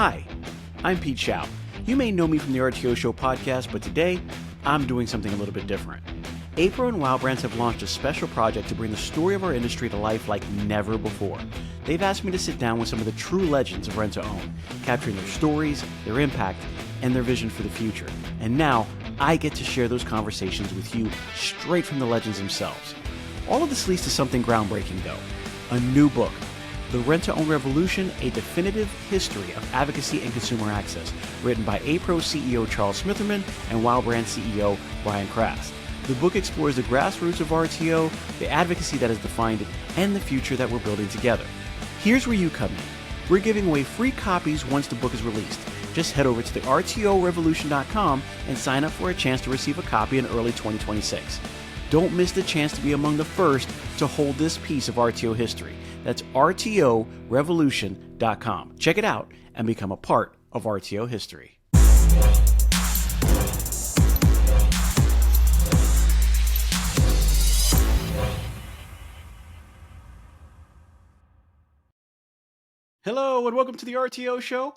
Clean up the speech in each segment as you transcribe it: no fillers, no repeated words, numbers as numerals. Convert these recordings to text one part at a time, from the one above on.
Hi, I'm Pete Shau. You may know me from the RTO Show Podcast, but today I'm doing something a little bit different. APRO and WOW Brands have launched a special project to bring the story of our industry to life like never before. They've asked me to sit down with some of the true legends of rent-to-own, capturing their stories, their impact, and their vision for the future. And now I get to share those conversations with you straight from the legends themselves. All of this leads to something groundbreaking, though. A new book, The Rent-to-Own Revolution, A Definitive History of Advocacy and Consumer Access, written by APRO CEO Charles Smitherman and WOW Brands CEO Brian Krast. The book explores the grassroots of RTO, the advocacy that has defined it, and the future that we're building together. Here's where you come in. We're giving away free copies once the book is released. Just head over to the RTORevolution.com and sign up for a chance to receive a copy in early 2026. Don't miss the chance to be among the first to hold this piece of RTO history. That's RTORevolution.com. Check it out and become a part of RTO history. Hello and welcome to the RTO Show.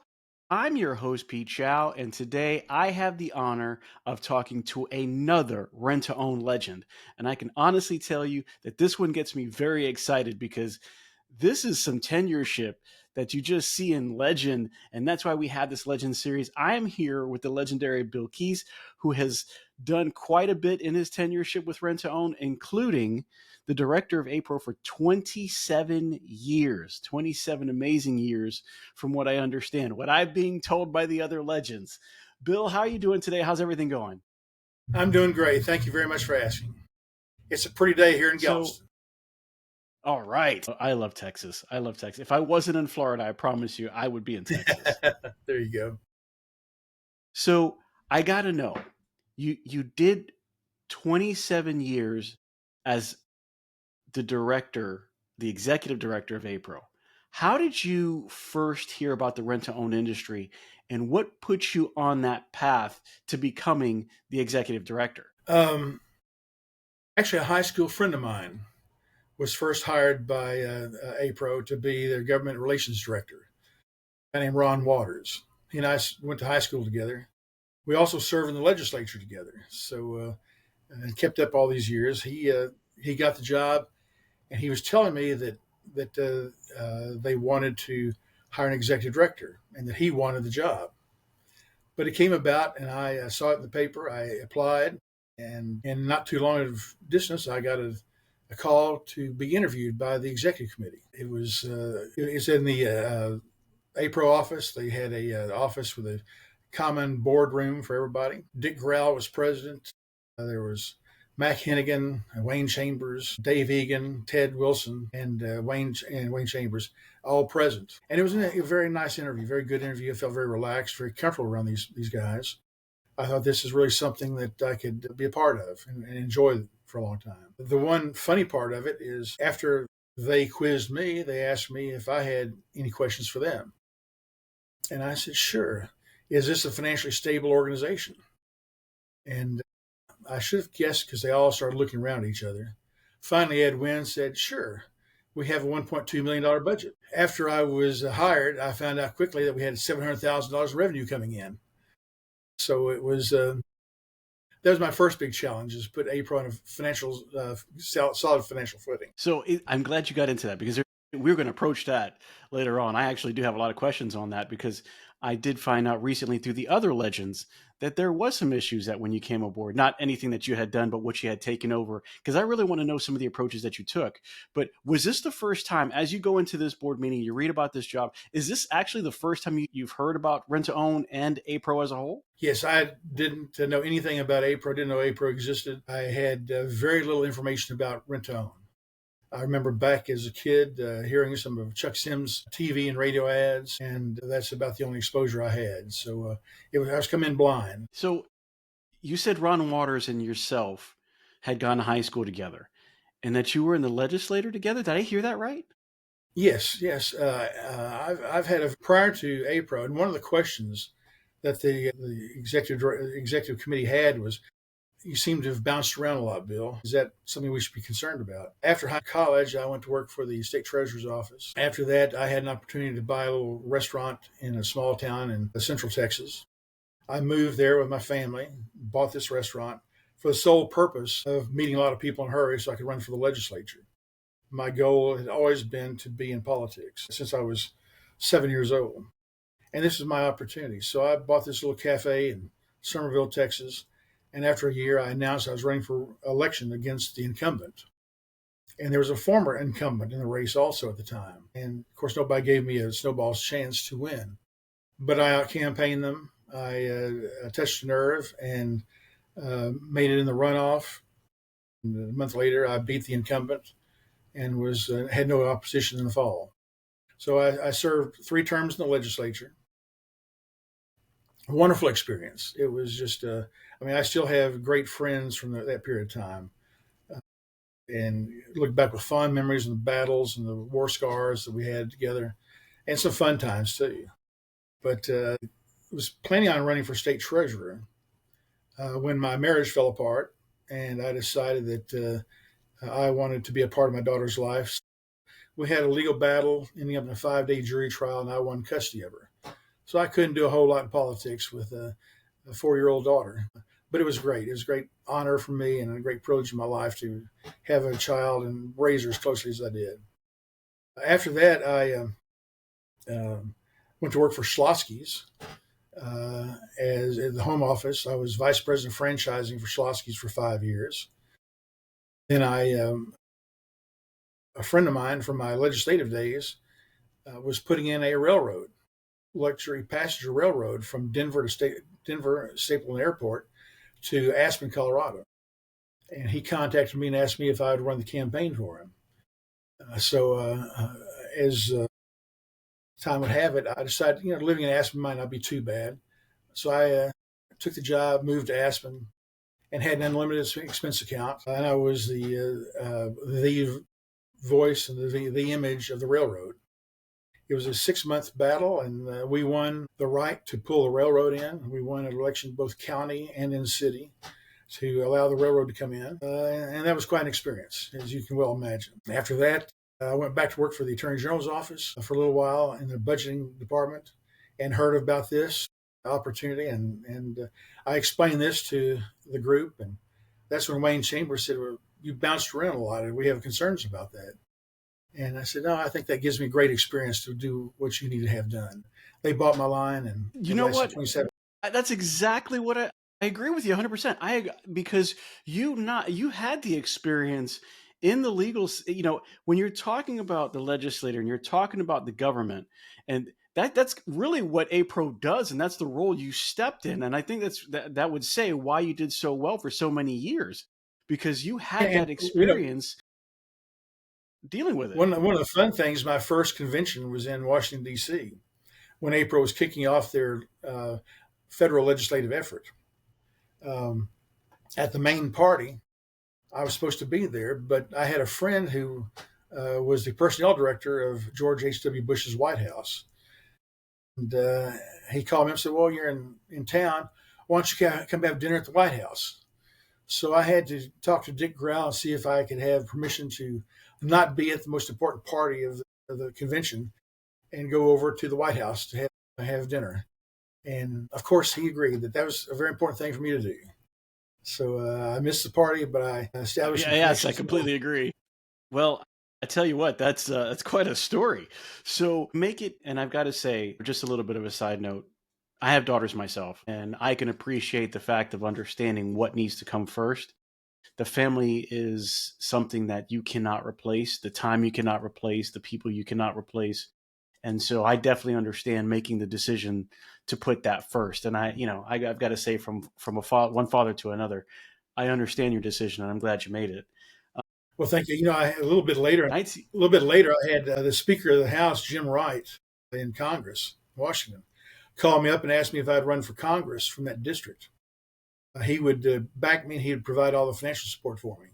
I'm your host, Pete Shau, and today I have the honor of talking to another rent-to-own legend. And I can honestly tell you that this one gets me very excited because this is some tenureship that you just see in legend, and that's why we have this legend series. I am here with the legendary Bill Keese, who has done quite a bit in his tenureship with rent-to-own, including the director of APRO for 27 years, 27 amazing years from what I understand, what I'm being told by the other legends. Bill, how are you doing today? How's everything going? I'm doing great. Thank you very much for asking. It's a pretty day here in Galveston. All right. I love Texas. If I wasn't in Florida, I promise you I would be in Texas. There you go. So I got to know, you did 27 years as the executive director of APRO. How did you first hear about the rent-to-own industry, and what put you on that path to becoming the executive director? Actually, a high school friend of mine was first hired by APRO to be their government relations director, a guy named Ron Waters. He and I went to high school together. We also served in the legislature together, so and kept up all these years. He got the job, and he was telling me that they wanted to hire an executive director and that he wanted the job. But it came about, and I saw it in the paper. I applied, and in not too long of distance, I got a call to be interviewed by the executive committee. It's in the APRO office. They had a office with a common boardroom for everybody. Dick Grau was president. There was Mac Hennigan, Wayne Chambers, Dave Egan, Ted Wilson, and Wayne Chambers, all present. And it was a very nice interview, very good interview. I felt very relaxed, very comfortable around these guys. I thought this is really something that I could be a part of and enjoy for a long time. The one funny part of it is after they quizzed me, they asked me if I had any questions for them. And I said, sure. Is this a financially stable organization? And I should have guessed because they all started looking around at each other. Finally, Ed Wynn said, sure, we have a $1.2 million budget. After I was hired, I found out quickly that we had $700,000 revenue coming in. So it was, that was my first big challenge, is put APRO on a solid financial footing. So I'm glad you got into that, because we're going to approach that later on. I actually do have a lot of questions on that, because I did find out recently through the other legends that there was some issues that when you came aboard, not anything that you had done, but what you had taken over, because I really want to know some of the approaches that you took. But was this the first time, as you go into this board meeting, you read about this job, is this actually the first time you've heard about rent-to-own and APRO as a whole? Yes, I didn't know anything about APRO, didn't know APRO existed. I had very little information about rent-to-own. I remember back as a kid hearing some of Chuck Sims' TV and radio ads, and that's about the only exposure I had. So I was coming in blind. So you said Ron Waters and yourself had gone to high school together, and that you were in the legislature together. Did I hear that right? Yes. I've had prior to APRO, and one of the questions that the executive committee had was, you seem to have bounced around a lot, Bill. Is that something we should be concerned about? After college, I went to work for the state treasurer's office. After that, I had an opportunity to buy a little restaurant in a small town in central Texas. I moved there with my family, bought this restaurant for the sole purpose of meeting a lot of people in a hurry so I could run for the legislature. My goal had always been to be in politics since I was 7 years old. And this is my opportunity. So I bought this little cafe in Somerville, Texas. And after a year, I announced I was running for election against the incumbent. And there was a former incumbent in the race also at the time. And of course, nobody gave me a snowball's chance to win. But I out-campaigned them. I touched a nerve and made it in the runoff. And a month later, I beat the incumbent and had no opposition in the fall. So I served 3 terms in the legislature. A wonderful experience. It was just, I still have great friends from that period of time. And look back with fond memories of the battles and the war scars that we had together, and some fun times too. But I was planning on running for state treasurer when my marriage fell apart, and I decided that I wanted to be a part of my daughter's life. We had a legal battle, ending up in a 5-day jury trial, and I won custody of her. So I couldn't do a whole lot in politics with a 4-year-old daughter. But it was great. It was a great honor for me and a great privilege in my life to have a child and raise her as closely as I did. After that, I went to work for Schlotzsky's as at the home office. I was vice president of franchising for Schlotzsky's for 5 years. Then a friend of mine from my legislative days was putting in a railroad, luxury passenger railroad from Denver Stapleton Airport to Aspen, Colorado. And he contacted me and asked me if I would run the campaign for him. As time would have it, I decided, living in Aspen might not be too bad. So I took the job, moved to Aspen, and had an unlimited expense account. And I was the voice and the image of the railroad. It was a 6-month battle, and we won the right to pull the railroad in. We won an election both county and in city to allow the railroad to come in. And that was quite an experience, as you can well imagine. After that, I went back to work for the Attorney General's office for a little while in the budgeting department and heard about this opportunity. And I explained this to the group. And that's when Wayne Chambers said, well, you bounced around a lot, and we have concerns about that. And I said, no, I think that gives me great experience to do what you need to have done. They bought my line, and you know what? That's exactly what I agree with you 100%. Because you had the experience in the legal, when you're talking about the legislator and you're talking about the government, and that's really what APRO does, and that's the role you stepped in. And I think that would say why you did so well for so many years, because you had that experience. Dealing with it. One of the fun things, my first convention was in Washington, D.C., when APRO was kicking off their federal legislative effort. At the main party, I was supposed to be there, but I had a friend who was the personnel director of George H.W. Bush's White House. And he called me up and said, well, you're in town. Why don't you come have dinner at the White House? So I had to talk to Dick Grau and see if I could have permission to not be at the most important party of the convention and go over to the White House to have dinner. And of course, he agreed that was a very important thing for me to do. So I missed the party, but I established. Yes, I completely agree. Well, I tell you what, that's quite a story. So make it, and I've got to say, just a little bit of a side note, I have daughters myself, and I can appreciate the fact of understanding what needs to come first. The family is something that you cannot replace, the time you cannot replace, the people you cannot replace. And so I definitely understand making the decision to put that first. And I've got to say from one father to another, I understand your decision, and I'm glad you made it. Well, thank you. A little bit later, I had the Speaker of the House, Jim Wright, in Congress, Washington, call me up and ask me if I'd run for Congress from that district. He would back me, and he would provide all the financial support for me.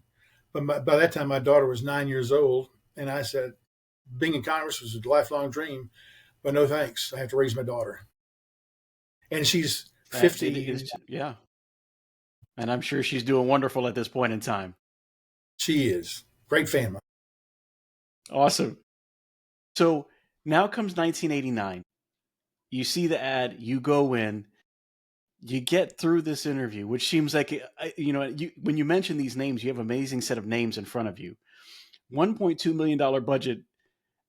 But by that time, my daughter was 9 years old, and I said, being in Congress was a lifelong dream, but no thanks. I have to raise my daughter. And she's 50. Yeah. And I'm sure she's doing wonderful at this point in time. She is. Great family. Awesome. So now comes 1989. You see the ad, you go in, you get through this interview, which seems like, when you mention these names, you have an amazing set of names in front of you. $1.2 million budget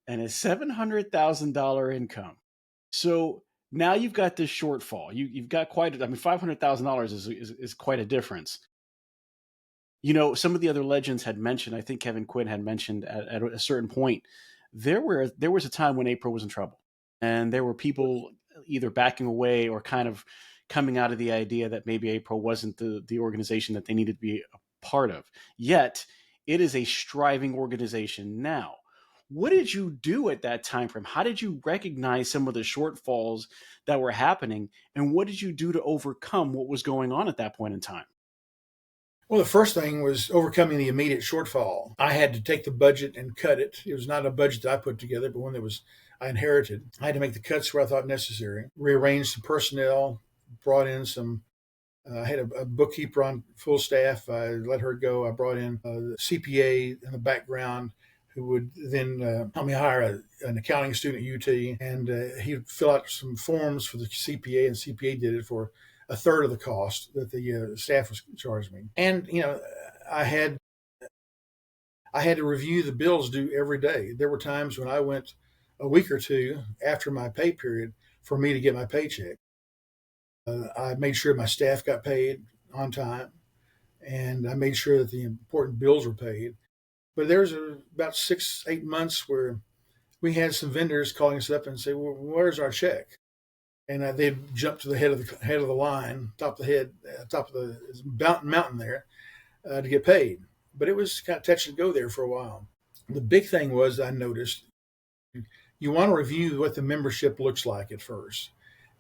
and a $700,000 income. So now you've got this shortfall. You've got $500,000 is quite a difference. Some of the other legends had mentioned, I think Kevin Quinn had mentioned at a certain point, there was a time when APRO was in trouble, and there were people either backing away or kind of coming out of the idea that maybe APRO wasn't the organization that they needed to be a part of. Yet it is a striving organization now. What did you do at that time frame? How did you recognize some of the shortfalls that were happening, and what did you do to overcome what was going on at that point in time? Well, the first thing was overcoming the immediate shortfall. I had to take the budget and cut it. It was not a budget that I put together, but one that I inherited. I had to make the cuts where I thought necessary, rearrange some personnel, brought in some. I had a bookkeeper on full staff. I let her go. I brought in a CPA in the background who would then help me hire an accounting student at UT, and he would fill out some forms for the CPA, and CPA did it for a third of the cost that the staff was charging me. And I had to review the bills due every day. There were times when I went a week or two after my pay period for me to get my paycheck. I made sure my staff got paid on time, and I made sure that the important bills were paid. But there was about 6-8 months where we had some vendors calling us up and say, "Well, where's our check?" And they'd jump to the head of the line, top of the mountain there, to get paid. But it was kind of touch and go there for a while. The big thing was, I noticed, you want to review what the membership looks like at first,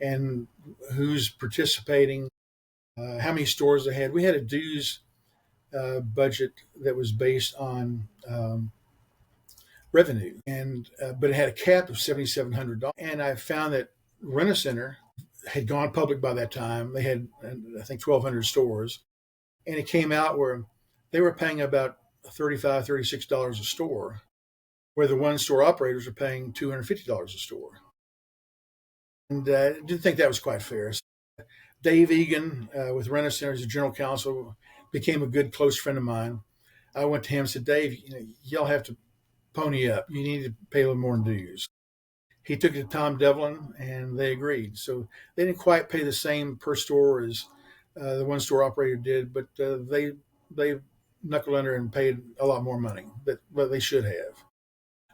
and who's participating, how many stores they had. We had a dues budget that was based on revenue, but it had a cap of $7,700. And I found that Rent-A-Center had gone public by that time. They had, I think, 1,200 stores. And it came out where they were paying about $35, $36 a store, where the one store operators are paying $250 a store. And I didn't think that was quite fair. So Dave Egan with Rent-A-Center as the general counsel became a good, close friend of mine. I went to him and said, "Dave, y'all have to pony up. You need to pay a little more in dues." He took it to Tom Devlin, and they agreed. So they didn't quite pay the same per store as the one store operator did, but they knuckled under and paid a lot more money, but they should have.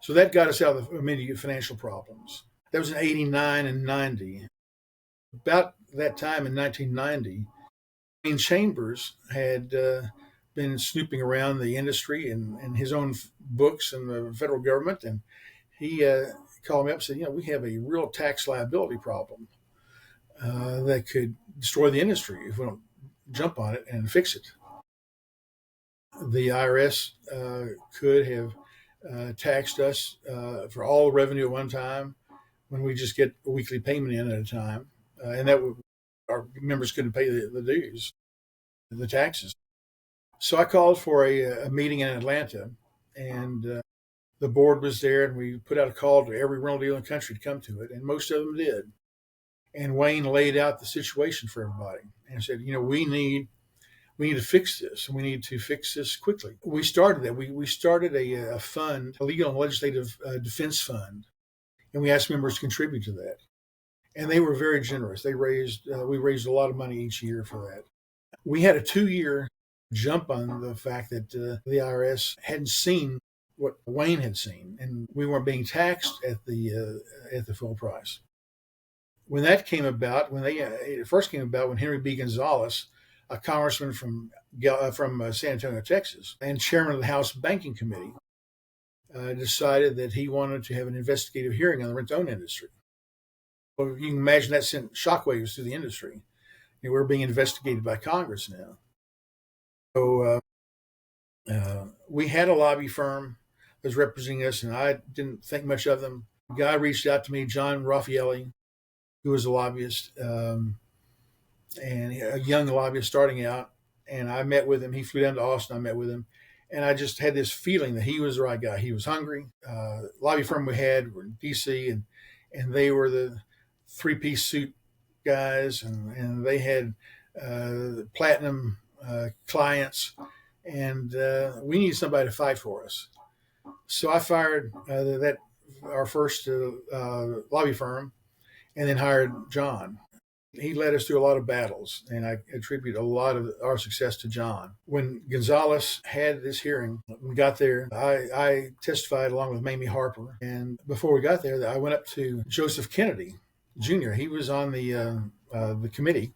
So that got us out of the immediate financial problems. That was in 89 and 90. About that time in 1990, Wayne Chambers had been snooping around the industry and his own books and the federal government, and he called me up and said, "We have a real tax liability problem that could destroy the industry if we don't jump on it and fix it." The IRS could have taxed us for all the revenue at one time when we just get a weekly payment in at a time, and our members couldn't pay the dues, the taxes. So I called for a meeting in Atlanta, and the board was there, and we put out a call to every rental dealer in the country to come to it, and most of them did. And Wayne laid out the situation for everybody and said, we need to fix this, and we need to fix this quickly. We started that. We started a fund, a legal and legislative defense fund, and we asked members to contribute to that. And they were very generous. We raised a lot of money each year for that. We had a 2-year jump on the fact that the IRS hadn't seen what Wayne had seen, and we weren't being taxed at the full price. When that came about, it first came about when Henry B. Gonzalez, a congressman from San Antonio, Texas, and chairman of the House Banking Committee, decided that he wanted to have an investigative hearing on the rent-to-own industry. Well, you can imagine that sent shockwaves through the industry. We're being investigated by Congress now. So we had a lobby firm that was representing us, and I didn't think much of them. A guy reached out to me, John Raffaelli, who was a lobbyist, and a young lobbyist starting out. and I met with him. He flew down to Austin. I met with him, and I just had this feeling that he was the right guy. He was hungry. Lobby firm we had were in D.C., and they were the three-piece suit guys, and they had platinum clients, and we needed somebody to fight for us. So I fired our first lobby firm, and then hired John. He led us through a lot of battles, and I attribute a lot of our success to John. When Gonzalez had this hearing, we got there, I testified along with Mamie Harper. And before we got there, I went up to Joseph Kennedy Jr. He was on the committee,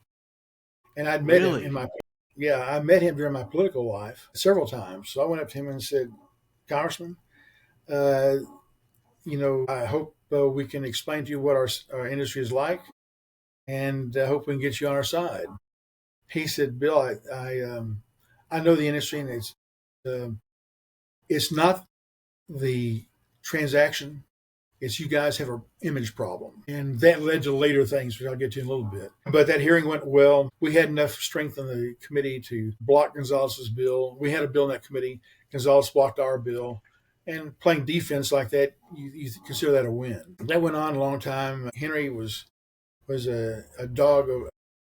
and I'd met him I met him during my political life several times. So I went up to him and said, Congressman, I hope we can explain to you what our industry is like, and I hope we can get you on our side. He said, Bill, I know the industry, and it's not the transaction. It's you guys have an image problem. And that led to later things, which I'll get to in a little bit. But that hearing went well. We had enough strength in the committee to block Gonzalez's bill. We had a bill in that committee. Gonzalez blocked our bill. And playing defense like that, you consider that a win. That went on a long time. Henry was a dog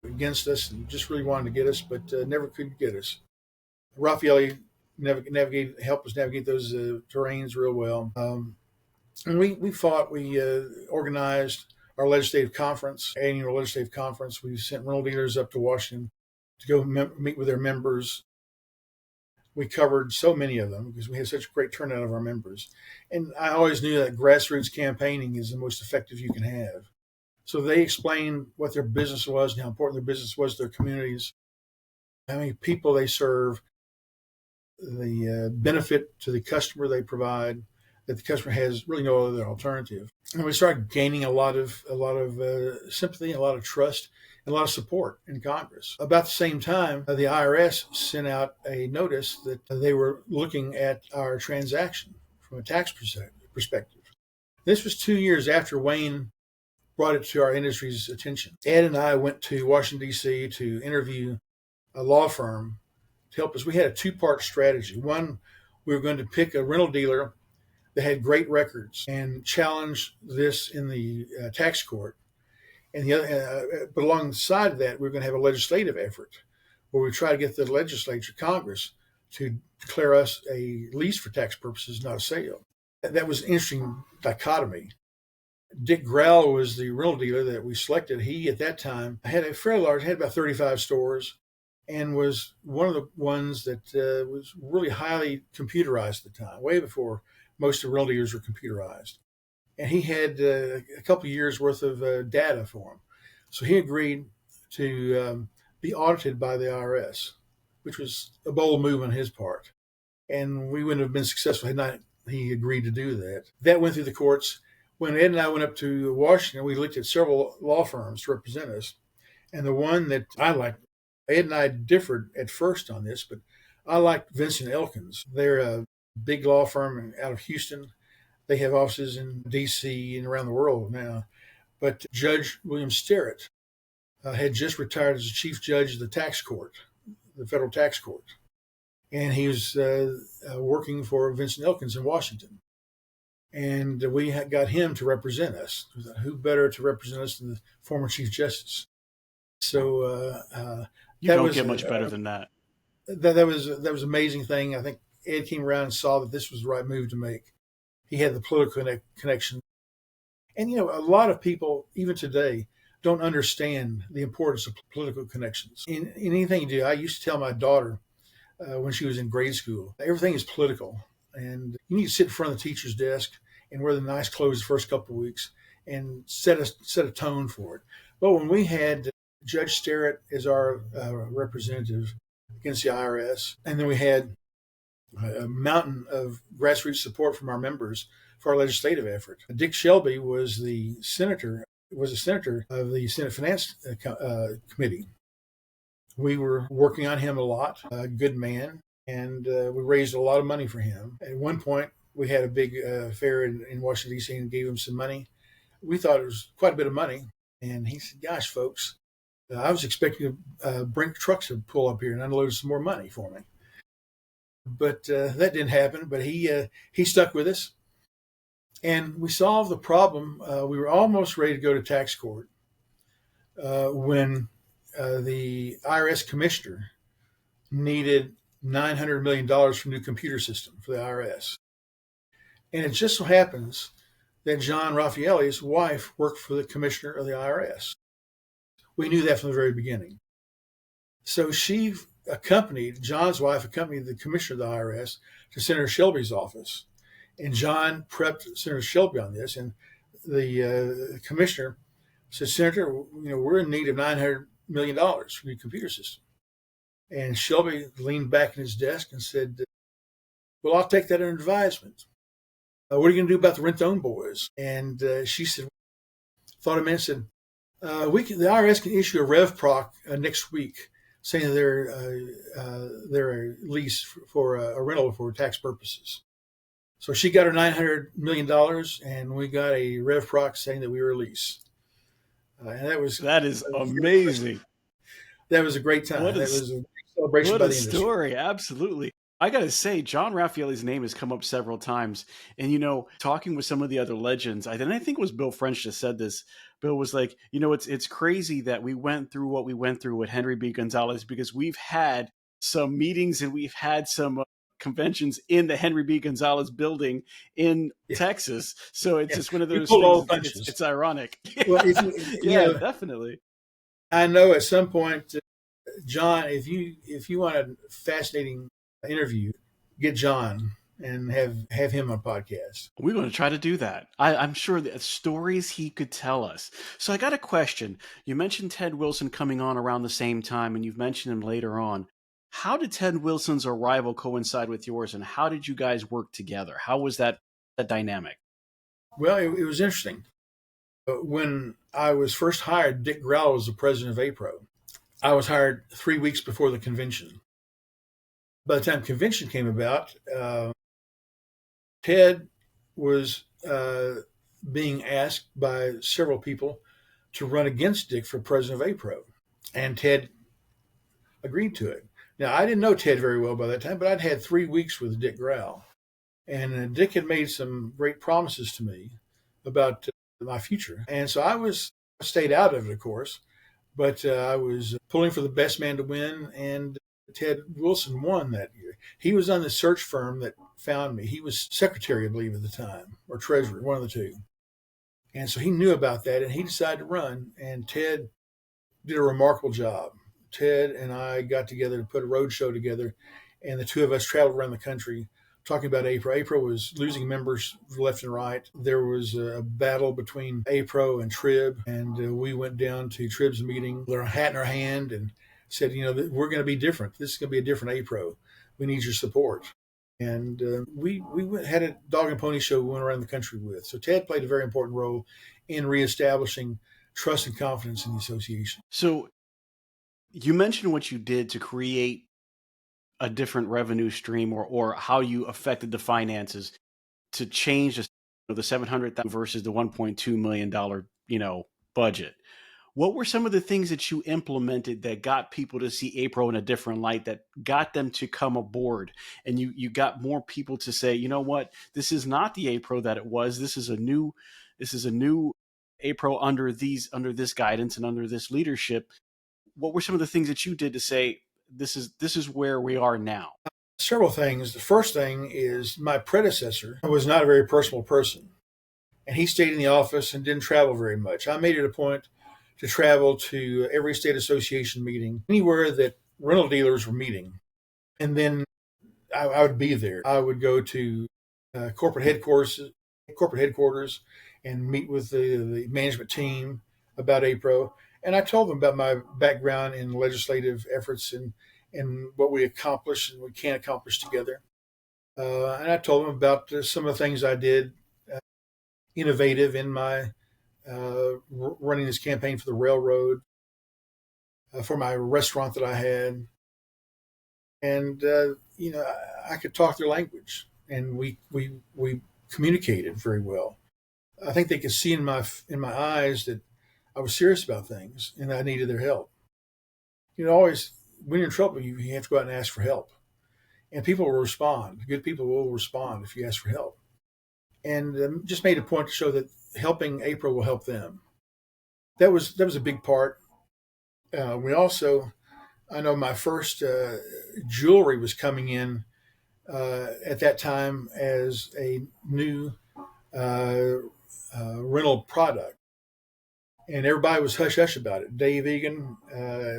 against us and just really wanted to get us, but never could get us. Raffaele helped us navigate those terrains real well. And we fought. We organized our legislative conference, annual legislative conference. We sent rental dealers up to Washington to go meet with their members. We covered so many of them because we had such a great turnout of our members. And I always knew that grassroots campaigning is the most effective you can have. So they explained what their business was and how important their business was to their communities, how many people they serve, the benefit to the customer they provide, that the customer has really no other alternative. And we started gaining a lot of sympathy, a lot of trust, and a lot of support in Congress. About the same time, the IRS sent out a notice that they were looking at our transaction from a tax perspective. This was 2 years after Wayne brought it to our industry's attention. Ed and I went to Washington, D.C. to interview a law firm to help us. We had a two-part strategy. One, we were going to pick a rental dealer that had great records and challenge this in the tax court. And the other, but alongside of that, we were going to have a legislative effort where we try to get the legislature, Congress, to declare us a lease for tax purposes, not a sale. That was an interesting dichotomy. Dick Grell was the rental dealer that we selected. He, at that time, had a fairly large, had about 35 stores, and was one of the ones that was really highly computerized at the time, way before most of the rental dealers were computerized. And he had a couple of years worth of data for him. So he agreed to be audited by the IRS, which was a bold move on his part. And we wouldn't have been successful had not he agreed to do that. That went through the courts. When Ed and I went up to Washington, we looked at several law firms to represent us. And the one that I liked, Ed and I differed at first on this, but I liked Vincent Elkins. They're a big law firm out of Houston. They have offices in D.C. and around the world now. But Judge William Sterrett had just retired as the chief judge of the tax court, the federal tax court. And he was working for Vincent Elkins in Washington. And we got him to represent us. Who better to represent us than the former Chief Justice? So you don't get much better than that. That was an amazing thing. I think Ed came around and saw that this was the right move to make. He had the political connection. And, a lot of people, even today, don't understand the importance of political connections. In anything you do, I used to tell my daughter when she was in grade school, everything is political. And you need to sit in front of the teacher's desk and wear the nice clothes the first couple of weeks and set a tone for it. But when we had Judge Sterrett as our representative against the IRS, and then we had a mountain of grassroots support from our members for our legislative effort. Dick Shelby was a senator of the Senate Finance Committee. We were working on him a lot, a good man, and we raised a lot of money for him. At one point, we had a big fair in Washington, D.C. and gave him some money. We thought it was quite a bit of money. And he said, gosh, folks, I was expecting Brink trucks to pull up here and unload some more money for me. But that didn't happen. But he stuck with us. And we solved the problem. We were almost ready to go to tax court when the IRS commissioner needed $900 million for a new computer system for the IRS. And it just so happens that John Raffaelli's wife worked for the commissioner of the IRS. We knew that from the very beginning. So John's wife accompanied the commissioner of the IRS to Senator Shelby's office. And John prepped Senator Shelby on this. And the commissioner said, Senator, we're in need of $900 million for a new computer system. And Shelby leaned back in his desk and said, well, I'll take that under advisement. What are you going to do about the rent-to-own boys? And she said, thought a minute, said, the IRS can issue a rev proc next week saying they're a lease for a rental for tax purposes. So she got her $900 million, and we got a rev proc saying that we were a lease. And that is amazing. That was a great time. That was a celebration by the industry. What a story. Absolutely. I got to say, John Raffaelli's name has come up several times. And, talking with some of the other legends, I think it was Bill French that said this. Bill was like, it's crazy that we went through what we went through with Henry B. Gonzalez, because we've had some meetings and we've had some conventions in the Henry B. Gonzalez building in Texas. So it's just one of those things. It's ironic. Well, definitely. I know at some point, John, if you want a fascinating interview, get John and have him on a podcast. We're going to try to do that. I'm sure that stories he could tell us. So I got a question. You mentioned Ted Wilson coming on around the same time, and you've mentioned him later on. How did Ted Wilson's arrival coincide with yours, and how did you guys work together? How was that dynamic? Well, it was interesting. When I was first hired, Dick Growell was the president of APRO. I was hired 3 weeks before the convention. By the time convention came about, Ted was being asked by several people to run against Dick for president of APRO, and Ted agreed to it. Now, I didn't know Ted very well by that time, but I'd had 3 weeks with Dick Growell, and Dick had made some great promises to me about my future, and so I stayed out of it, of course, but I was pulling for the best man to win, and Ted Wilson won that year. He was on the search firm that found me. He was secretary, I believe, at the time, or treasurer, one of the two. And so he knew about that, and he decided to run, and Ted did a remarkable job. Ted and I got together and put a road show together, and the two of us traveled around the country talking about APRO. APRO was losing members left and right. There was a battle between APRO and TRIB, and we went down to TRIB's meeting with our hat in our hand and said, we're going to be different. This is going to be a different APRO. We need your support. And we had a dog and pony show we went around the country with. So Ted played a very important role in reestablishing trust and confidence in the association. So you mentioned what you did to create a different revenue stream, or how you affected the finances to change the $700,000 versus the $1.2 million, budget. What were some of the things that you implemented that got people to see APRO in a different light, that got them to come aboard, and you got more people to say, you know what, this is not the APRO that it was. This is a new APRO under this guidance and under this leadership. What were some of the things that you did to say, this is where we are now? Several things. The first thing is my predecessor was not a very personal person, and he stayed in the office and didn't travel very much. I made it a point to travel to every state association meeting, anywhere that rental dealers were meeting. And then I would be there. I would go to corporate headquarters and meet with the management team about APRO. And I told them about my background in legislative efforts and what we accomplish and we can accomplish together. And I told them about some of the things I did innovative in my running this campaign for the railroad, for my restaurant that I had. And, I could talk their language, and we communicated very well. I think they could see in my eyes that I was serious about things and I needed their help. always when you're in trouble, you have to go out and ask for help, and people will respond. Good people will respond if you ask for help, and just made a point to show that helping APRO will help them. That was a big part. We also, I know my first jewelry was coming in at that time as a new rental product. And everybody was hush hush about it. Dave Egan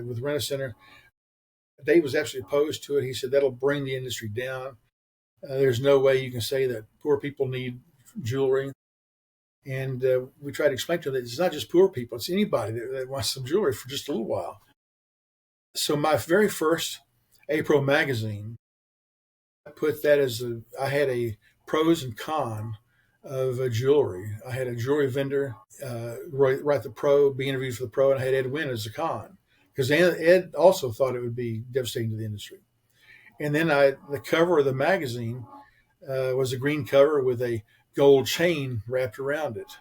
with Rent-A-Center, Dave was actually opposed to it. He said that'll bring the industry down. There's no way you can say that poor people need jewelry. And we tried to explain to them that it's not just poor people, it's anybody that wants some jewelry for just a little while. So my very first APRO magazine, I put that as I had a pros and cons of jewelry. I had a jewelry vendor write the pro, be interviewed for the pro, and I had Ed Wynn as a con because Ed also thought it would be devastating to the industry. And then the cover of the magazine was a green cover with a gold chain wrapped around it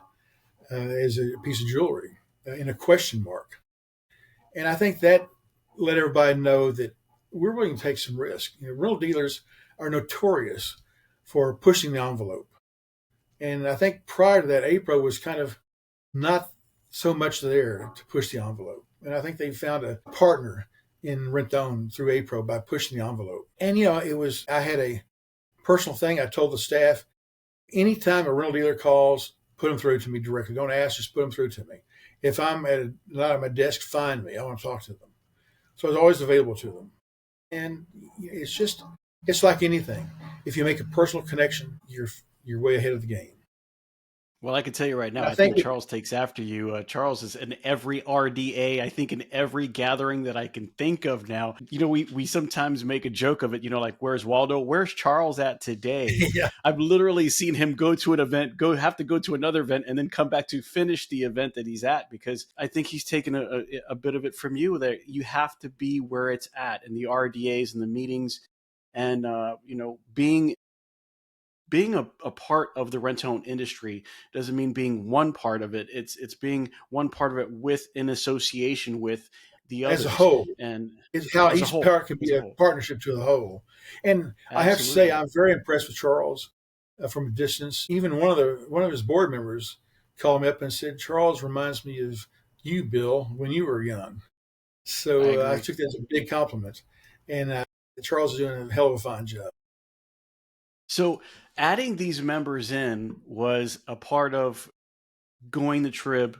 as a piece of jewelry in a question mark. And I think that let everybody know that we're willing to take some risk. Rental dealers are notorious for pushing the envelope. And I think prior to that, APRO was kind of not so much there to push the envelope. And I think they found a partner in rent-own through APRO by pushing the envelope. And, I had a personal thing. I told the staff, anytime a rental dealer calls, put them through to me directly. Don't ask, just put them through to me. If I'm not at my desk, find me. I want to talk to them. So I was always available to them. And it's like anything. If you make a personal connection, you're way ahead of the game. Well, I can tell you right now, I think Charles takes after you. Charles is in every RDA, I think in every gathering that I can think of now. We sometimes make a joke of it, like, where's Waldo? Where's Charles at today? Yeah. I've literally seen him go to an event, have to go to another event, and then come back to finish the event that he's at, because I think he's taken a bit of it from you there. You have to be where it's at in the RDAs and the meetings, and, being a part of the rent-to-own industry doesn't mean being one part of it. It's being one part of it in association with the others. As a whole. And it's how each part can be a partnership to the whole. And absolutely. I have to say, I'm very impressed with Charles from a distance. Even one of his board members called me up and said, Charles reminds me of you, Bill, when you were young. So I took that as a big compliment. And Charles is doing a hell of a fine job. So adding these members in was a part of going the trib,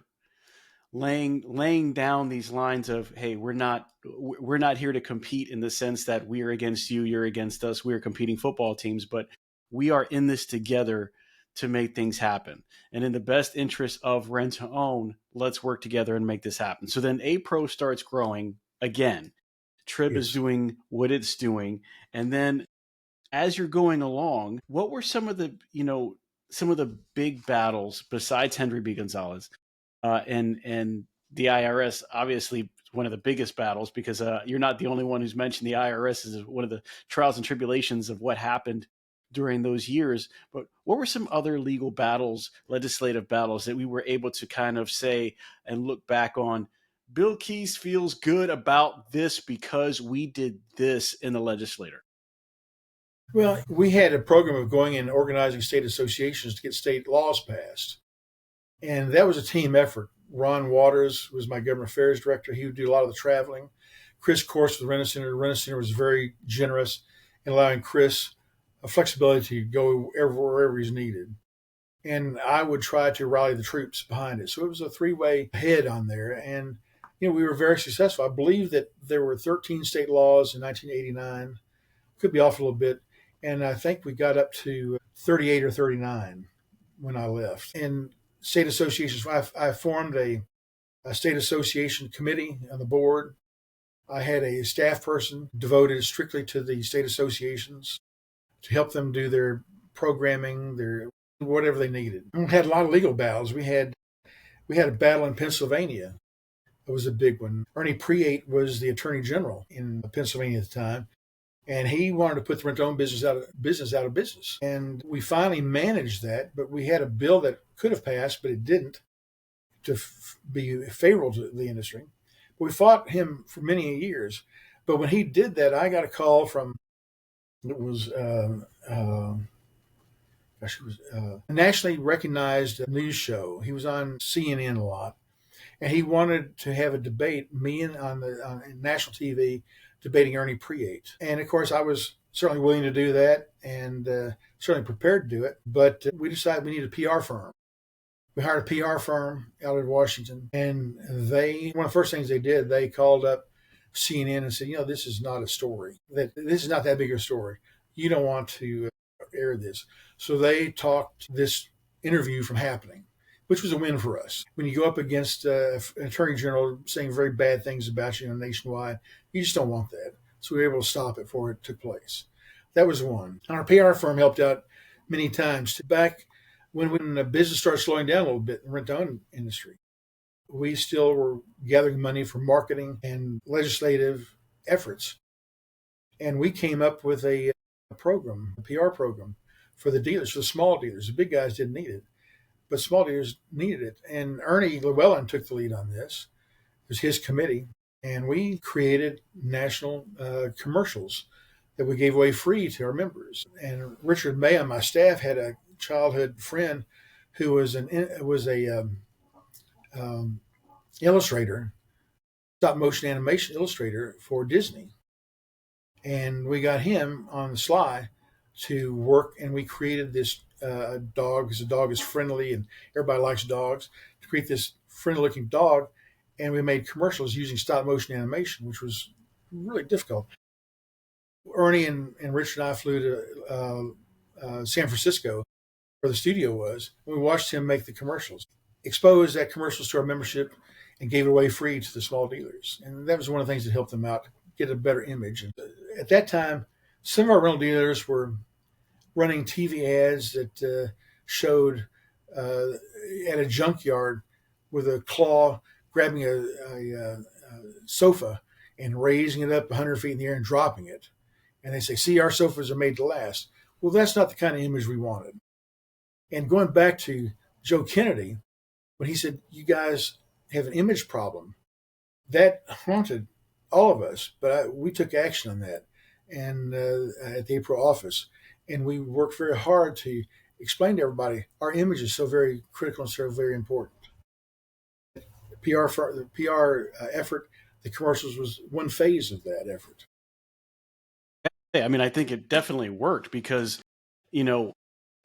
laying down these lines of, hey, we're not here to compete in the sense that we're against you, you're against us, we're competing football teams, but we are in this together to make things happen. And in the best interest of rent to own, let's work together and make this happen. So then APRO starts growing again. Trib is doing what it's doing. And then as you're going along, what were some of the big battles besides Henry B. Gonzalez and the IRS? Obviously, one of the biggest battles, because you're not the only one who's mentioned the IRS as one of the trials and tribulations of what happened during those years. But what were some other legal battles, legislative battles that we were able to kind of say and look back on? Bill Keese feels good about this because we did this in the legislature. Well, we had a program of going and organizing state associations to get state laws passed. And that was a team effort. Ron Waters was my government affairs director. He would do a lot of the traveling. Chris Course with Rent-A-Center. Rent-A-Center was very generous in allowing Chris a flexibility to go wherever he's needed. And I would try to rally the troops behind it. So it was a three-way head on there. And, we were very successful. I believe that there were 13 state laws in 1989. Could be off a little bit. And I think we got up to 38 or 39 when I left. And state associations, I formed a state association committee on the board. I had a staff person devoted strictly to the state associations to help them do their programming, their whatever they needed. We had a lot of legal battles. We had a battle in Pennsylvania. It was a big one. Ernie Preate was the attorney general in Pennsylvania at the time. And he wanted to put the rent-to-own business out of business. And we finally managed that, but we had a bill that could have passed, but it didn't, to be favorable to the industry. We fought him for many years, but when he did that, I got a call from, it was gosh, it was a nationally recognized news show. He was on CNN a lot, and he wanted to have a debate, me and on national TV, debating Ernie Priate. And of course, I was certainly willing to do that, and certainly prepared to do it. But we decided we needed a PR firm. We hired a PR firm out of Washington, and one of the first things they did, they called up CNN and said, this is not a story. This is not that big a story. You don't want to air this. So they talked this interview from happening, which was a win for us. When you go up against an attorney general saying very bad things about you nationwide, you just don't want that. So we were able to stop it before it took place. That was one. Our PR firm helped out many times. Back when the business started slowing down a little bit in the rent-to-own industry, we still were gathering money for marketing and legislative efforts. And we came up with a program, a PR program for the dealers, for the small dealers. The big guys didn't need it, but small dealers needed it. And Ernie Llewellyn took the lead on this. It was his committee. And we created national commercials that we gave away free to our members. And Richard May on my staff had a childhood friend who was a illustrator, stop motion animation illustrator for Disney. And we got him on the sly to work, and we created this dog, because the dog is friendly and everybody likes dogs, to create this friendly looking dog. And we made commercials using stop motion animation, which was really difficult. Ernie and Richard and I flew to San Francisco, where the studio was. And we watched him make the commercials, exposed that commercials to our membership, and gave it away free to the small dealers. And that was one of the things that helped them out, get a better image. And at that time, some of our rental dealers were running TV ads that showed at a junkyard with a claw grabbing a sofa and raising it up 100 feet in the air and dropping it. And they say, see, our sofas are made to last. Well, that's not the kind of image we wanted. And going back to Joe Kennedy, when he said, you guys have an image problem, that haunted all of us. But we took action on that and at the APRO office. And we worked very hard to explain to everybody our image is so very critical and so very important. The PR effort, the commercials was one phase of that effort. I mean, I think it definitely worked because,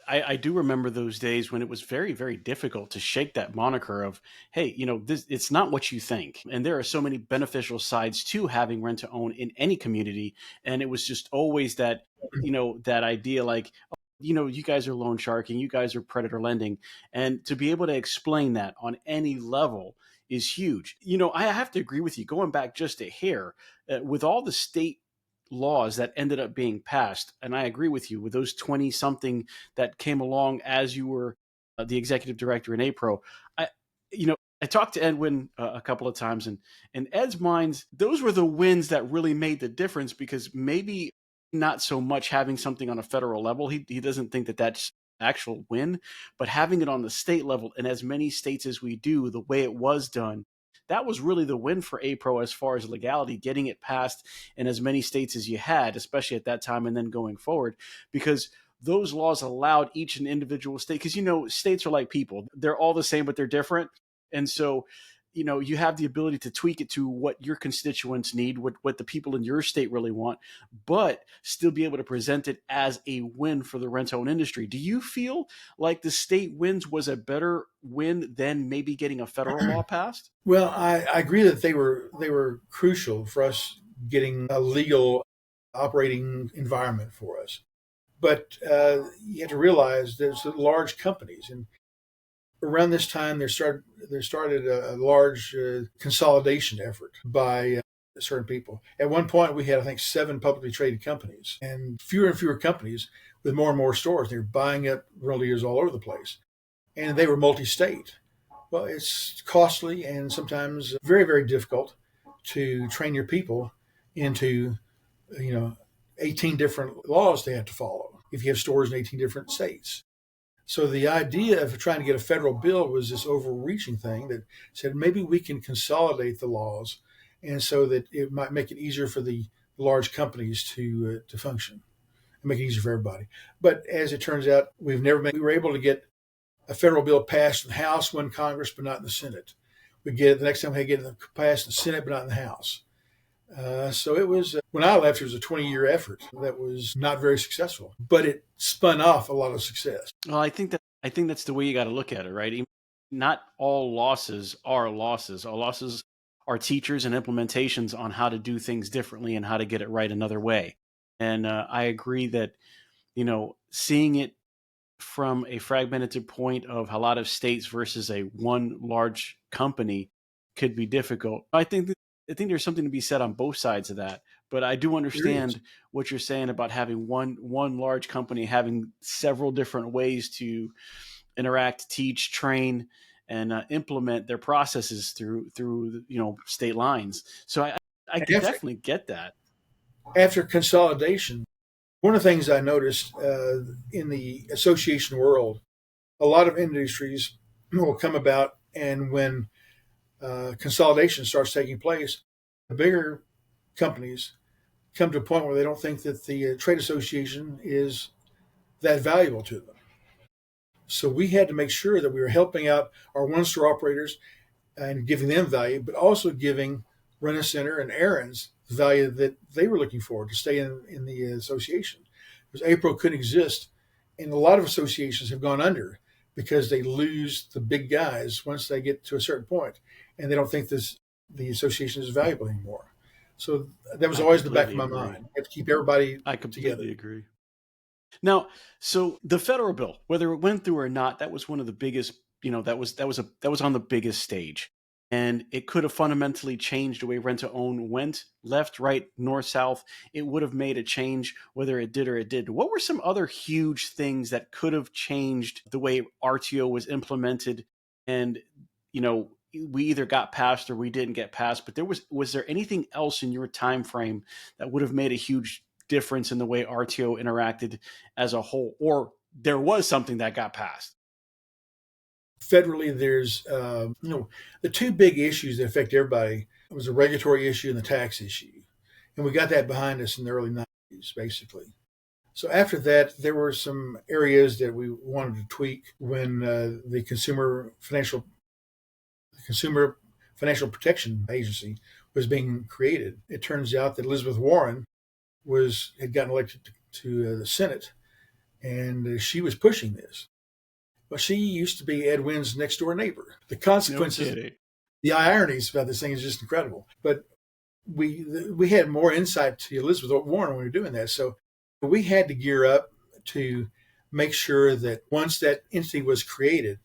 I do remember those days when it was very, very difficult to shake that moniker of, hey, it's not what you think. And there are so many beneficial sides to having rent to own in any community. And it was just always that, that idea like, you guys are loan sharking, you guys are predator lending. And to be able to explain that on any level is huge. I have to agree with you, going back just a hair, with all the state laws that ended up being passed. And I agree with you with those 20 something that came along as you were the executive director in APRO. I talked to Edwin a couple of times, and in Ed's mind, those were the wins that really made the difference, because maybe not so much having something on a federal level. He doesn't think that that's actual win, but having it on the state level in as many states as we do, the way it was done, that was really the win for APRO as far as legality, getting it passed in as many states as you had, especially at that time and then going forward, because those laws allowed each and individual state, because, states are like people. They're all the same, but they're different. And so, you have the ability to tweak it to what your constituents need, what the people in your state really want, but still be able to present it as a win for the rent-to-own industry. Do you feel like the state wins was a better win than maybe getting a federal law passed? Well, I agree that they were crucial for us getting a legal operating environment for us. But you have to realize there's large companies, and around this time, there started a large consolidation effort by certain people. At one point, we had, I think, 7 publicly traded companies, and fewer companies with more and more stores. They were buying up rental dealers all over the place, and they were multi-state. Well, it's costly and sometimes very, very difficult to train your people into, 18 different laws they have to follow if you have stores in 18 different states. So the idea of trying to get a federal bill was this overreaching thing that said maybe we can consolidate the laws and so that it might make it easier for the large companies to function and make it easier for everybody. But as it turns out, we were able to get a federal bill passed in the House, one Congress, but not in the Senate. We get it the next time we get it passed in the Senate, but not in the House. So it was, when I left, it was a 20-year effort that was not very successful, but it spun off a lot of success. Well, I think that's the way you got to look at it, right? Not all losses are losses. All losses are teachers and implementations on how to do things differently and how to get it right another way. And I agree that, seeing it from a fragmented point of a lot of states versus a one large company could be difficult. I think there's something to be said on both sides of that. But I do understand what you're saying about having one large company having several different ways to interact, teach, train, and implement their processes through state lines. So I can definitely get that. After consolidation, one of the things I noticed in the association world, a lot of industries will come about, and when consolidation starts taking place, the bigger companies come to a point where they don't think that the trade association is that valuable to them. So we had to make sure that we were helping out our one-store operators and giving them value, but also giving Rent-A-Center and Aaron's the value that they were looking for to stay in the association. Because APRO couldn't exist, and a lot of associations have gone under because they lose the big guys once they get to a certain point, and they don't think the association is valuable anymore. So that was always in the back of my mind. You have to keep everybody together. I completely agree. Now, so the federal bill, whether it went through or not, that was one of the biggest, that was on the biggest stage. And it could have fundamentally changed the way rent to own went left, right, north, south. It would have made a change whether it did or it did. What were some other huge things that could have changed the way RTO was implemented? And, we either got passed or we didn't get passed, but was there anything else in your time frame that would have made a huge difference in the way RTO interacted as a whole, or there was something that got passed? Federally, there's, the two big issues that affect everybody was the regulatory issue and the tax issue. And we got that behind us in the early 90s, basically. So after that, there were some areas that we wanted to tweak when the Consumer Financial Protection Agency was being created. It turns out that Elizabeth Warren had gotten elected to the Senate, and she was pushing this. Well, she used to be Ed Wynn's next door neighbor. The consequences, the ironies about this thing is just incredible. But we had more insight to Elizabeth Warren when we were doing that. So we had to gear up to make sure that once that entity was created,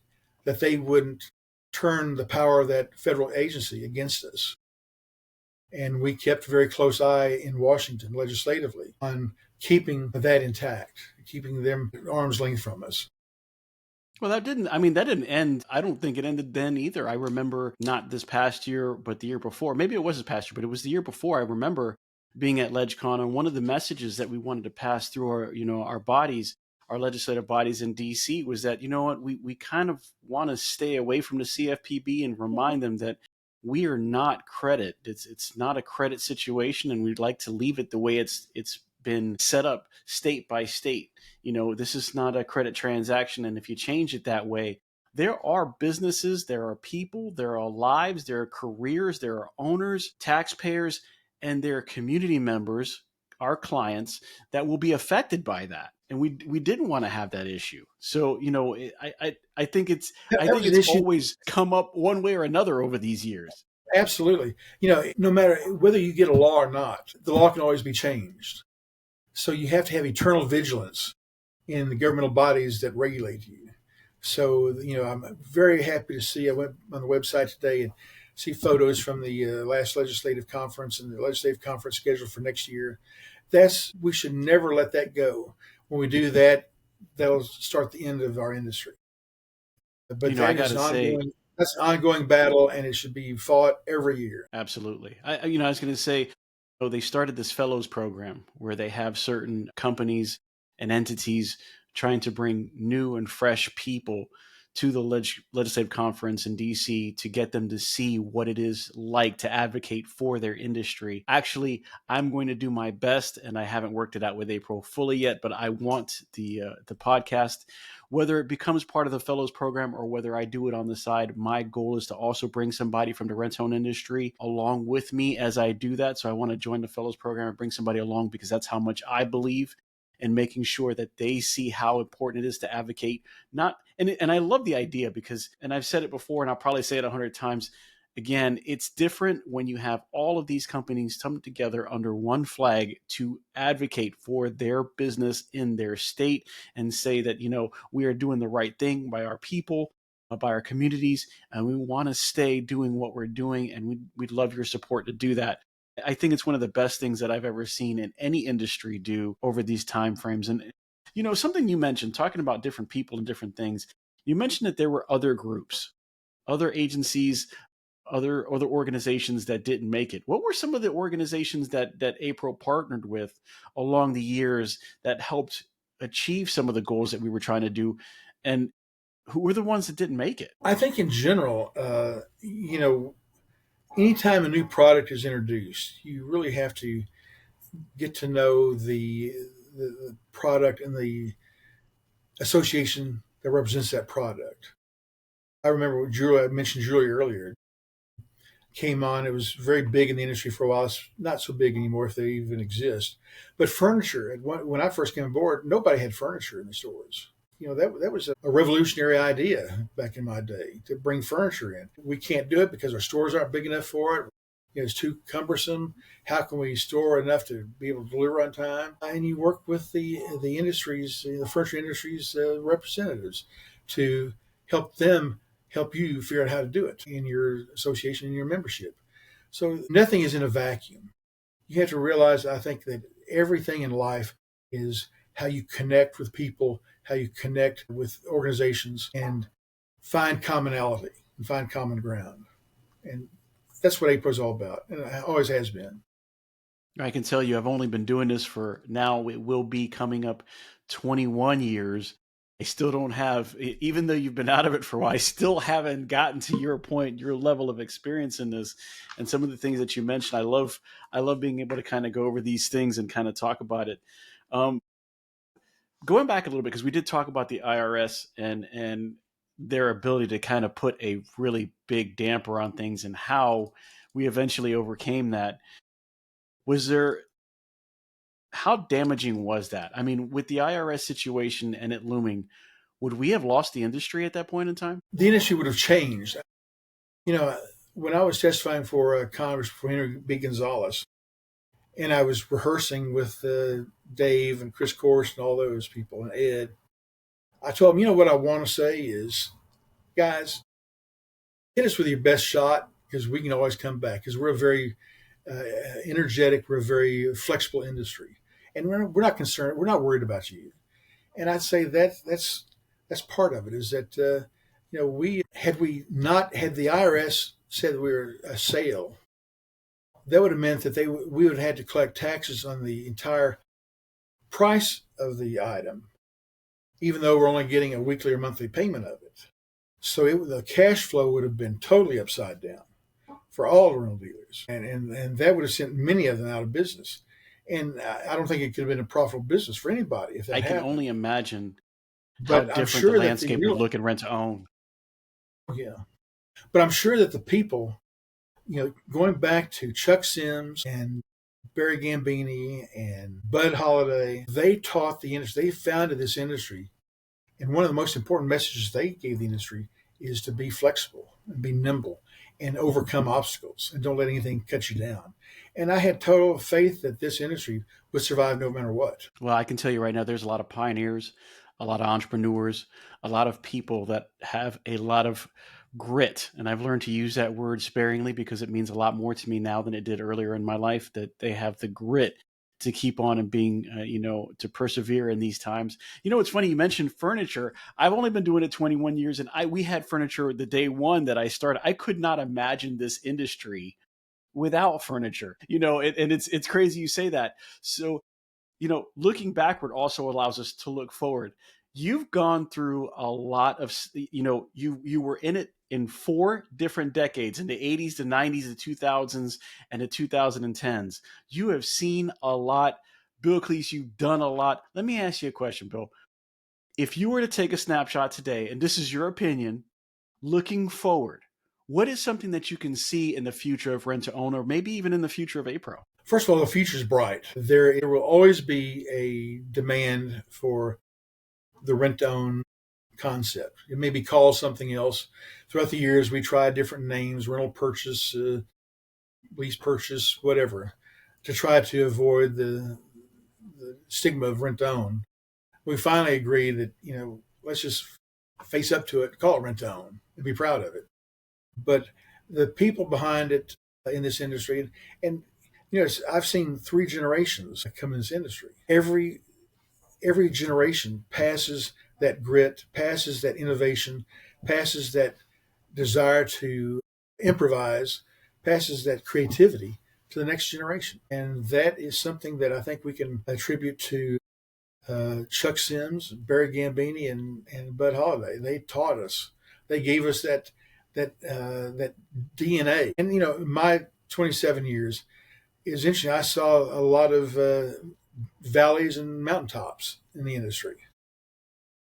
that they wouldn't turn the power of that federal agency against us. And we kept a very close eye in Washington legislatively on keeping that intact, keeping them at arm's length from us. Well, that didn't end. I don't think it ended then either. I remember not this past year, but the year before. Maybe it was this past year, but it was the year before. I remember being at LegCon, and one of the messages that we wanted to pass through our bodies, our legislative bodies in DC, was that, we kind of want to stay away from the CFPB and remind them that we are not credit. It's not a credit situation, and we'd like to leave it the way it's been set up state by state. This is not a credit transaction. And if you change it that way, there are businesses, there are people, there are lives, there are careers, there are owners, taxpayers, and there are community members, our clients, that will be affected by that. And we didn't want to have that issue. So, I think it's always come up one way or another over these years. Absolutely. No matter whether you get a law or not, the law can always be changed. So you have to have eternal vigilance in the governmental bodies that regulate you. So, I'm very happy to see, I went on the website today and see photos from the last legislative conference and the legislative conference scheduled for next year. We should never let that go. When we do that, that'll start the end of our industry. But that's an ongoing battle, and it should be fought every year. Absolutely. I was going to say, they started this fellows program where they have certain companies and entities trying to bring new and fresh people to the legislative conference in DC to get them to see what it is like to advocate for their industry. Actually, I'm going to do my best, and I haven't worked it out with APRO fully yet, but I want the podcast, whether it becomes part of the Fellows program or whether I do it on the side, my goal is to also bring somebody from the rent-to-own industry along with me as I do that. So I want to join the Fellows program and bring somebody along because that's how much I believe in making sure that they see how important it is to advocate. And I love the idea because, and I've said it before and I'll probably say it 100 times, again, it's different when you have all of these companies come together under one flag to advocate for their business in their state and say that, we are doing the right thing by our people, by our communities, and we want to stay doing what we're doing. And we'd love your support to do that. I think it's one of the best things that I've ever seen in any industry do over these timeframes. And, something you mentioned, talking about different people and different things, you mentioned that there were other groups, other agencies, other organizations that didn't make it. What were some of the organizations that APRO partnered with along the years that helped achieve some of the goals that we were trying to do? And who were the ones that didn't make it? I think in general, anytime a new product is introduced, you really have to get to know the product and the association that represents that product. I remember I mentioned Julie earlier, came on. It was very big in the industry for a while. It's not so big anymore if they even exist. But furniture, when I first came on board, nobody had furniture in the stores. That was a revolutionary idea back in my day to bring furniture in. We can't do it because our stores aren't big enough for it. It's too cumbersome. How can we store enough to be able to deliver on time? And you work with the industries, the furniture industries representatives to help you figure out how to do it in your association and your membership. So nothing is in a vacuum. You have to realize, I think, that everything in life is how you connect with people, how you connect with organizations and find commonality and find common ground. And that's what APRO is all about, and it always has been. I can tell you I've only been doing this for now, it will be coming up 21 years. I still don't have, even though you've been out of it for a while, I still haven't gotten to your point, your level of experience in this. And some of the things that you mentioned, I love being able to kind of go over these things and kind of talk about it. Going back a little bit, because we did talk about the IRS and their ability to kind of put a really big damper on things and how we eventually overcame that. How damaging was that? I mean, with the IRS situation and it looming, would we have lost the industry at that point in time? The industry would have changed. When I was testifying for Congressman Henry B. Gonzalez, and I was rehearsing with Dave and Chris Course and all those people and Ed, I told them, what I want to say is, guys, hit us with your best shot because we can always come back because we're a very energetic, we're a very flexible industry. And we're not concerned, we're not worried about you. And I'd say that's part of it is that, we not had the IRS said that we were a sale, that would have meant that we would have had to collect taxes on the entire price of the item, even though we're only getting a weekly or monthly payment of it. So the cash flow would have been totally upside down for all rental dealers. And that would have sent many of them out of business. And I don't think it could have been a profitable business for anybody if that happened. I can only imagine how different the landscape would look in rent-to-own. Yeah. But I'm sure that the people, going back to Chuck Sims and Barry Gambini and Bud Holliday, they taught the industry, they founded this industry. And one of the most important messages they gave the industry is to be flexible and be nimble and overcome obstacles and don't let anything cut you down. And I had total faith that this industry would survive no matter what. Well, I can tell you right now, there's a lot of pioneers, a lot of entrepreneurs, a lot of people that have a lot of grit. And I've learned to use that word sparingly because it means a lot more to me now than it did earlier in my life, that they have the grit to keep on and being, to persevere in these times. It's funny, you mentioned furniture. I've only been doing it 21 years and we had furniture the day one that I started. I could not imagine this industry without furniture, and it's crazy you say that. So, looking backward also allows us to look forward. you've gone through a lot of, you were in it in 4 different decades, in the 80s, the 90s, the 2000s, and the 2010s. You have seen a lot. Bill Keese, you've done a lot. Let me ask you a question, Bill. If you were to take a snapshot today, and this is your opinion, looking forward, what is something that you can see in the future of rent to own, or maybe even in the future of APRO? First of all, the future is bright. There will always be a demand for the rent to own concept. It may be called something else. Throughout the years, we tried different names: rental purchase, lease purchase, whatever, to try to avoid the stigma of rent to own. We finally agreed that, let's just face up to it, call it rent to own, and be proud of it. But the people behind it in this industry, and I've seen 3 generations come in this industry. Every generation passes that grit, passes that innovation, passes that desire to improvise, passes that creativity to the next generation. And that is something that I think we can attribute to Chuck Sims, Barry Gambini, and Bud Holliday. They taught us. They gave us that DNA. And my 27 years is interesting. I saw a lot of valleys and mountaintops in the industry,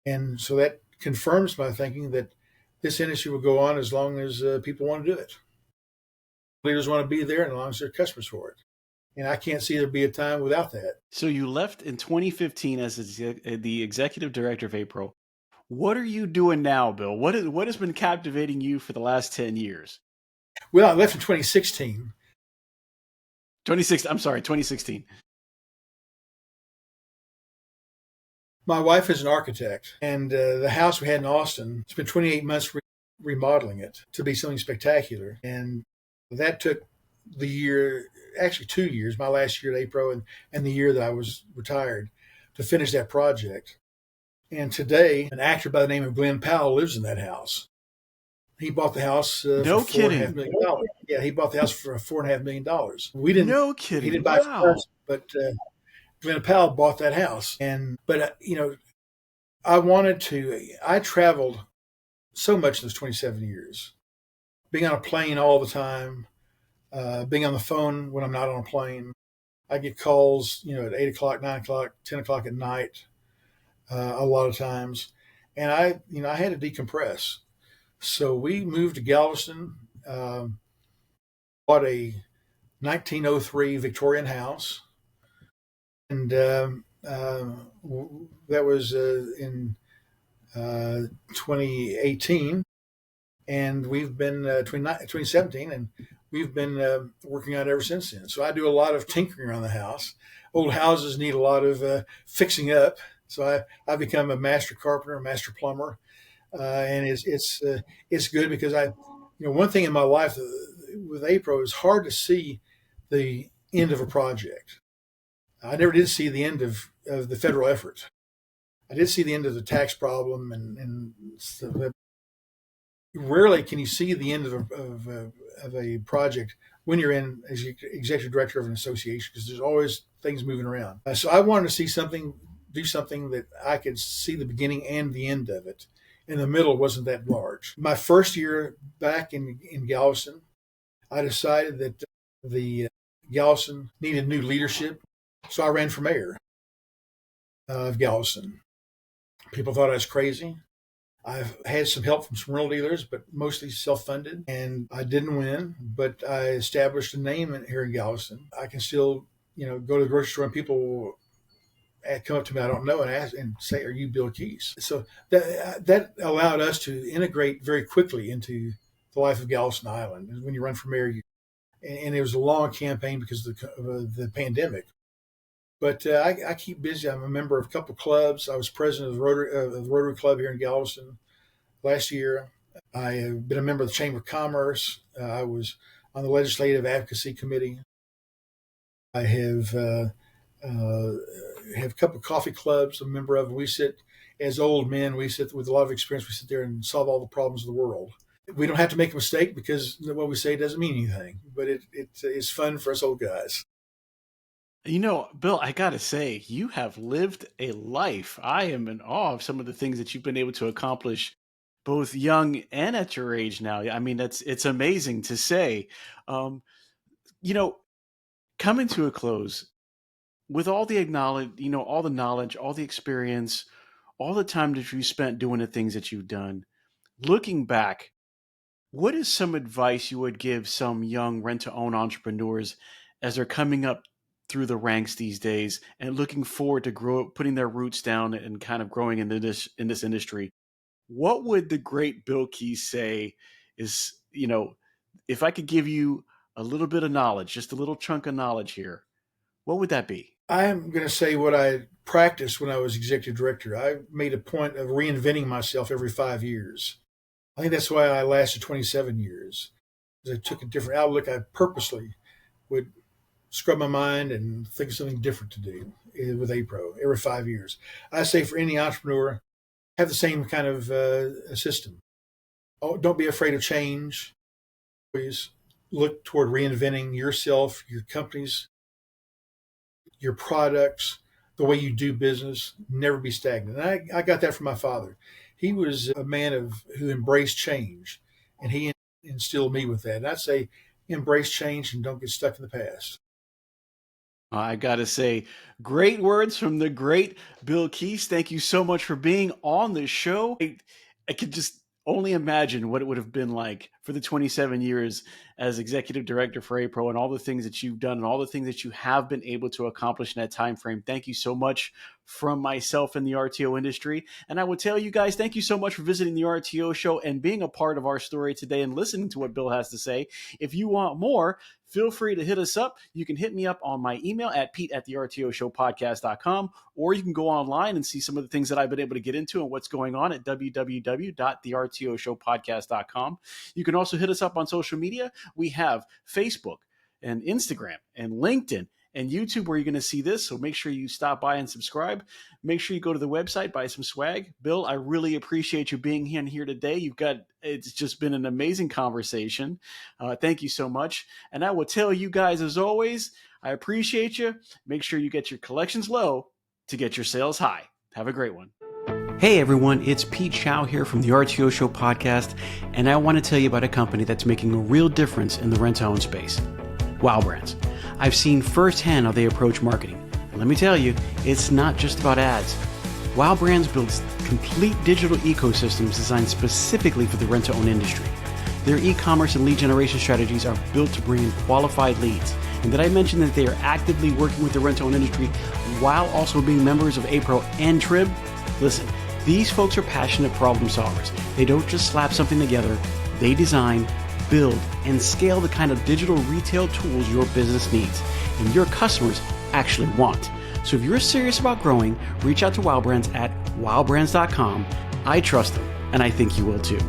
and so that confirms my thinking that this industry will go on as long as people want to do it. Leaders want to be there, and as long as there are customers for it. And I can't see there be a time without that. So you left in 2015 as the executive director of APRO. What are you doing now, Bill? What has been captivating you for the last 10 years? Well, I left in 2016. 2016. My wife is an architect, and the house we had in Austin, it's been 28 months remodeling it to be something spectacular. And that took the year, actually 2 years, my last year at APRO and the year that I was retired, to finish that project. And today, an actor by the name of Glenn Powell lives in that house. He bought the house for $4.5 million. Yeah, he bought the house for $4.5 million. We didn't. No kidding. He didn't buy it first, but Glenn Powell bought that house. But I traveled so much in those 27 years, being on a plane all the time, being on the phone when I'm not on a plane. I get calls, at 8 o'clock, 9 o'clock, 10 o'clock at night, a lot of times. And I had to decompress. So we moved to Galveston, bought a 1903 Victorian house. And that was in 2018. And we've been 2017, and we've been working on it ever since then. So I do a lot of tinkering around the house. Old houses need a lot of fixing up. So I've become a master carpenter, a master plumber. And it's good because one thing in my life with APRO is hard to see the end of a project. I never did see the end of the federal effort. I did see the end of the tax problem, and rarely can you see the end of a project when you're in as executive director of an association, because there's always things moving around. So I wanted to do something that I could see the beginning and the end of it. And the middle wasn't that large. My first year back in Galveston, I decided that the Galveston needed new leadership. So I ran for mayor of Galveston. People thought I was crazy. I've had some help from some rental dealers, but mostly self-funded. And I didn't win, but I established a name here in Galveston. I can still, go to the grocery store and people come up to me I don't know and ask and say, "Are you Bill Keese?" So that allowed us to integrate very quickly into the life of Galveston Island. When you run for mayor, and it was a long campaign because of the pandemic. But I keep busy. I'm a member of a couple of clubs. I was president of the Rotary Club here in Galveston last year. I have been a member of the Chamber of Commerce. I was on the Legislative Advocacy Committee. I have a couple of coffee clubs I'm a member of. We sit as old men. We sit with a lot of experience. We sit there and solve all the problems of the world. We don't have to make a mistake because what we say doesn't mean anything, but it's fun for us old guys. Bill, I got to say, you have lived a life. I am in awe of some of the things that you've been able to accomplish, both young and at your age now. I mean, it's amazing to say. Um, you know, Coming to a close with all the acknowledge, all the knowledge, all the experience, all the time that you spent doing the things that you've done. Looking back, what is some advice you would give some young rent-to-own entrepreneurs as they're coming up through the ranks these days and looking forward to putting their roots down and kind of growing into this industry? What would the great Bill Keese say is, if I could give you a little bit of knowledge, just a little chunk of knowledge here, what would that be? I am going to say what I practiced when I was executive director. I made a point of reinventing myself every 5 years. I think that's why I lasted 27 years. Because I took a different outlook. I purposely would scrub my mind and think of something different to do with APRO every 5 years. I say for any entrepreneur, have the same kind of system. Oh, don't be afraid of change. Always look toward reinventing yourself, your companies, your products, the way you do business. Never be stagnant. And I got that from my father. He was a man who embraced change, and he instilled me with that. And I'd say embrace change and don't get stuck in the past. I got to say, great words from the great Bill Keese. Thank you so much for being on the show. I could just only imagine what it would have been like for the 27 years as executive director for APRO and all the things that you've done and all the things that you have been able to accomplish in that time frame. Thank you so much from myself in the RTO industry. And I will tell you guys, thank you so much for visiting the RTO show and being a part of our story today and listening to what Bill has to say. If you want more, feel free to hit us up. You can hit me up on my email at pete@thertoshowpodcast.com, or you can go online and see some of the things that I've been able to get into and what's going on at www.thertoshowpodcast.com. You can also hit us up on social media. We have Facebook and Instagram and LinkedIn and YouTube where you're going to see this. So make sure you stop by and subscribe. Make sure you go to the website, buy some swag. Bill, I really appreciate you being here today. It's just been an amazing conversation. Thank you so much. And I will tell you guys, as always, I appreciate you. Make sure you get your collections low to get your sales high. Have a great one. Hey everyone, it's Pete Shau here from the RTO Show Podcast, and I want to tell you about a company that's making a real difference in the rent-to-own space. Wow Brands. I've seen firsthand how they approach marketing. And let me tell you, it's not just about ads. Wow Brands builds complete digital ecosystems designed specifically for the rent-to-own industry. Their e-commerce and lead generation strategies are built to bring in qualified leads. And did I mention that they are actively working with the rent-to-own industry while also being members of APRO and TRIB? Listen, these folks are passionate problem solvers. They don't just slap something together. They design, build, and scale the kind of digital retail tools your business needs and your customers actually want. So if you're serious about growing, reach out to Wow Brands at wowbrands.com. I trust them, and I think you will too.